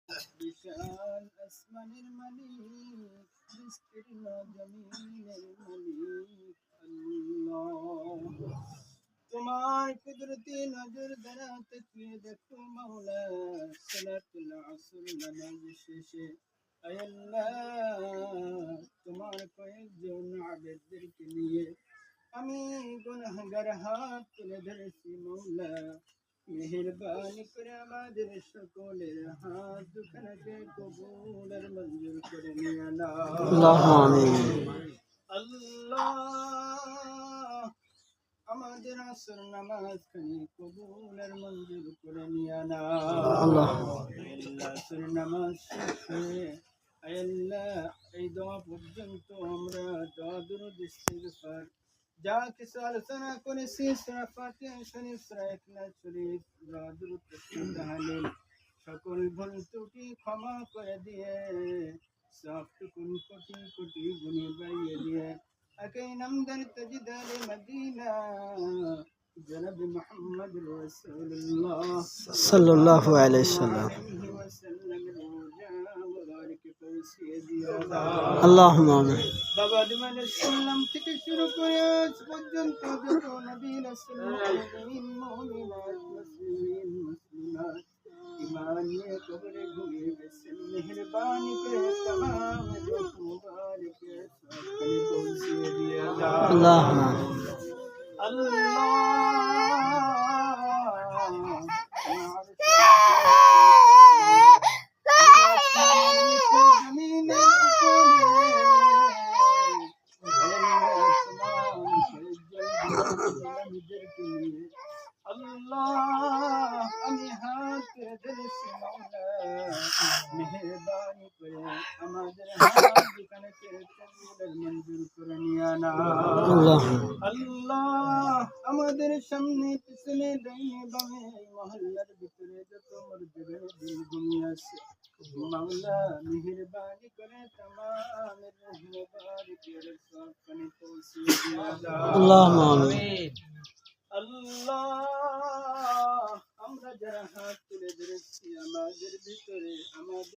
বিশাল আসমানের মালিক, বিস্তীর্ণ জমিনের মালিক আল্লাহ। তোমার কুদরতি নজর দ্বারা তাকিয়ে দেখো মাওলা, সালাতুল আসর নামাজ শেষে আয় আল্লাহ তোমার কয়েকজন আবেদদেরকে নিয়ে আমি গুনাহগার হাত তুলে ধরেছি মাওলা। মেহেরবানি করে আমাদের সকলের হাত দুখানাকে কবুল আর মঞ্জুর করে নিয়ে নাও। আল্লাহুম্মা আমিন। আল্লাহ আমাদের আসর নামাজ খানি কবুল আর মঞ্জুর করে নিয়ে নাও। আল্লাহ আসর নামাজ শেষে আয় আল্লাহ এই দোয়া পর্যন্ত আমরা দোয়া দুরূদ ইস্তিগফার যা কিছু আলোচনা করেছি সূরা ফাতিহা শরীফ, সূরা ইখলাস শরীফ, দোয়া দুরূদ তাহলিল সকল ভুল ত্রুটি ক্ষমা করে দিয়ে সবটুকুন কোটি কোটি গুণে বাড়িয়ে দিয়ে أكي نمدر تجد لمدينة جنب محمد رسول الله সাল্লাল্লাহু আলাইহি সাল্লাম। وسلم وبارك في سيدنا আল্লাহুম্মা আমিন। বাবা আদমের সালাম থেকে শুরু করে আজ পর্যন্ত যত নবী রাসূল মুমিনাত মুসলিমিন মুসলিমাত ঈমান নিয়ে কবরে ঘুমিয়ে গেছেন, মেহেরবানি করে तमाम লোক মুবারক সবখানে পৌঁছিয়ে দিয়ে দাও। আল্লাহুম্মা আমি হাত ধরেছি মাওলা, মেহেরবানি করে আমাদের হাত দুখানে কবুল মঞ্জুর করে নিয়ে নাও। আল্লাহ আমাদের সামনে পিছনে ডাইনে বামে মহল্লার ভিতরে যত মুর্দেদের দিল ঘুমিয়ে আছে মাওলা, মেহেরবানি করে तमाम রূহ মুবারকের সবখানে পৌঁছিয়ে দিয়ে দাও। আল্লাহুম্মা আমিন। আল্লাহ আমরা যারা হাত তুলে ধরেছি আমাদের ভিতরে আমাদের